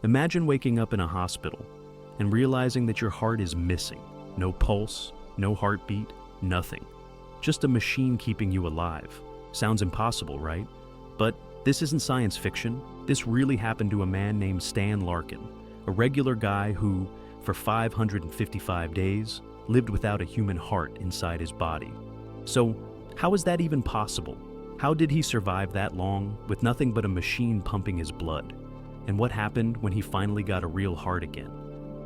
Imagine waking up in a hospital and realizing that your heart is missing. No pulse, no heartbeat, nothing. Just a machine keeping you alive. Sounds impossible, right? But this isn't science fiction. This really happened to a man named Stan Larkin, a regular guy who, for 555 days, lived without a human heart inside his body. So, how is that even possible? How did he survive that long with nothing but a machine pumping his blood? And what happened when he finally got a real heart again?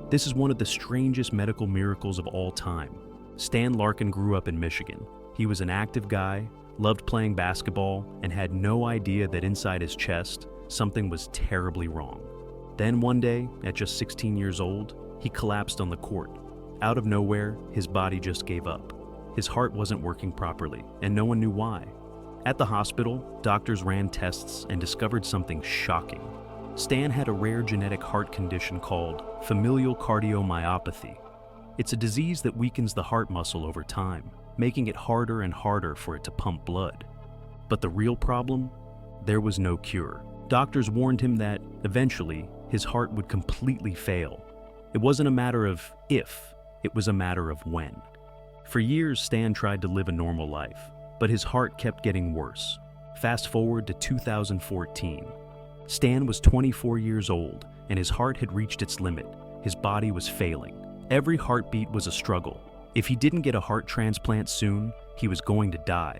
This is one of the strangest medical miracles of all time. Stan Larkin grew up in Michigan. He was an active guy, loved playing basketball, and had no idea that inside his chest, something was terribly wrong. Then one day, at just 16 years old, he collapsed on the court. Out of nowhere, his body just gave up. His heart wasn't working properly, and no one knew why. At the hospital, doctors ran tests and discovered something shocking. Stan had a rare genetic heart condition called familial cardiomyopathy. It's a disease that weakens the heart muscle over time, making it harder and harder for it to pump blood. But the real problem? There was no cure. Doctors warned him that, eventually, his heart would completely fail. It wasn't a matter of if, it was a matter of when. For years, Stan tried to live a normal life, but his heart kept getting worse. Fast forward to 2014. Stan was 24 years old, and his heart had reached its limit. His body was failing. Every heartbeat was a struggle. If he didn't get a heart transplant soon, he was going to die.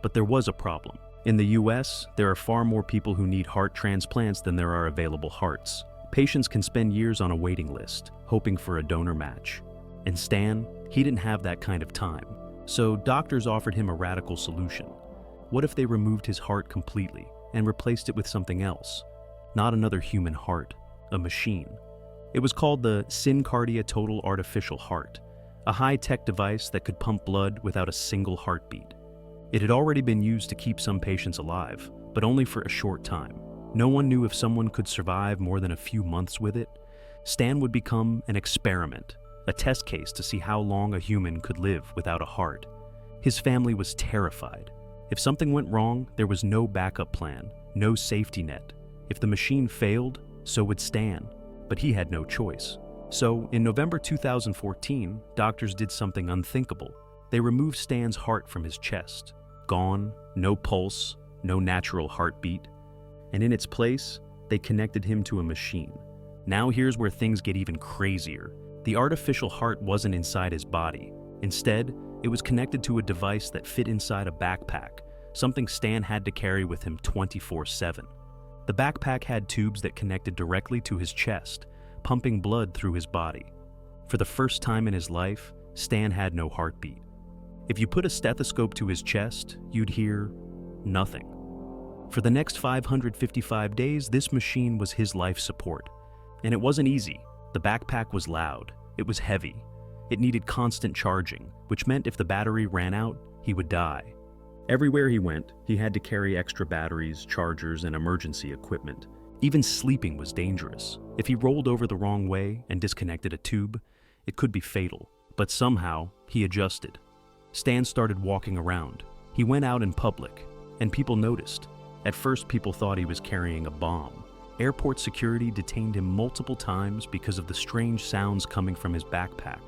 But there was a problem. In the US, there are far more people who need heart transplants than there are available hearts. Patients can spend years on a waiting list, hoping for a donor match. And Stan, he didn't have that kind of time. So doctors offered him a radical solution. What if they removed his heart completely and replaced it with something else? Not another human heart, a machine. It was called the SynCardia Total Artificial Heart, a high-tech device that could pump blood without a single heartbeat. It had already been used to keep some patients alive, but only for a short time. No one knew if someone could survive more than a few months with it. Stan would become an experiment, a test case to see how long a human could live without a heart. His family was terrified. If something went wrong, there was no backup plan, no safety net. If the machine failed, so would Stan. But he had no choice. So, in November 2014, doctors did something unthinkable. They removed Stan's heart from his chest. Gone, no pulse, no natural heartbeat. And in its place, they connected him to a machine. Now here's where things get even crazier. The artificial heart wasn't inside his body. Instead, it was connected to a device that fit inside a backpack, something Stan had to carry with him 24/7. The backpack had tubes that connected directly to his chest, pumping blood through his body. For the first time in his life, Stan had no heartbeat. If you put a stethoscope to his chest, you'd hear nothing. For the next 555 days, this machine was his life support. And it wasn't easy. The backpack was loud. It was heavy. It needed constant charging, which meant if the battery ran out, he would die. Everywhere he went, he had to carry extra batteries, chargers, and emergency equipment. Even sleeping was dangerous. If he rolled over the wrong way and disconnected a tube, it could be fatal. But somehow, he adjusted. Stan started walking around. He went out in public, and people noticed. At first, people thought he was carrying a bomb. Airport security detained him multiple times because of the strange sounds coming from his backpack.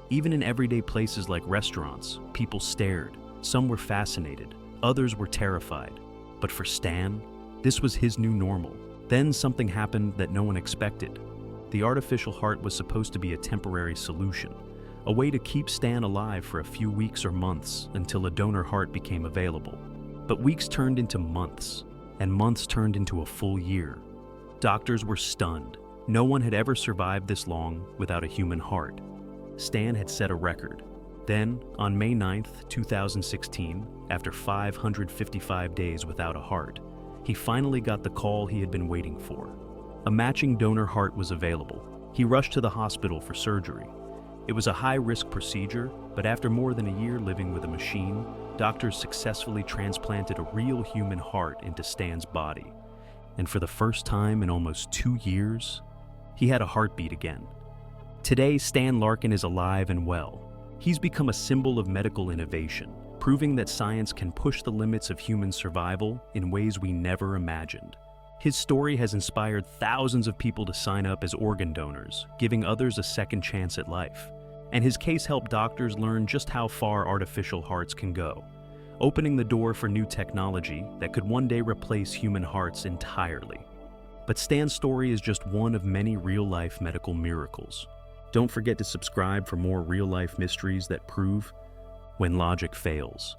Even in everyday places like restaurants, people stared. Some were fascinated, others were terrified. But for Stan, this was his new normal. Then something happened that no one expected. The artificial heart was supposed to be a temporary solution, a way to keep Stan alive for a few weeks or months until a donor heart became available. But weeks turned into months, and months turned into a full year. Doctors were stunned. No one had ever survived this long without a human heart. Stan had set a record. Then, on May 9th, 2016, after 555 days without a heart, he finally got the call he had been waiting for. A matching donor heart was available. He rushed to the hospital for surgery. It was a high-risk procedure, but after more than a year living with a machine, doctors successfully transplanted a real human heart into Stan's body. And for the first time in almost 2 years, he had a heartbeat again. Today, Stan Larkin is alive and well. He's become a symbol of medical innovation, proving that science can push the limits of human survival in ways we never imagined. His story has inspired thousands of people to sign up as organ donors, giving others a second chance at life. And his case helped doctors learn just how far artificial hearts can go, opening the door for new technology that could one day replace human hearts entirely. But Stan's story is just one of many real-life medical miracles. Don't forget to subscribe for more real-life mysteries that prove when logic fails.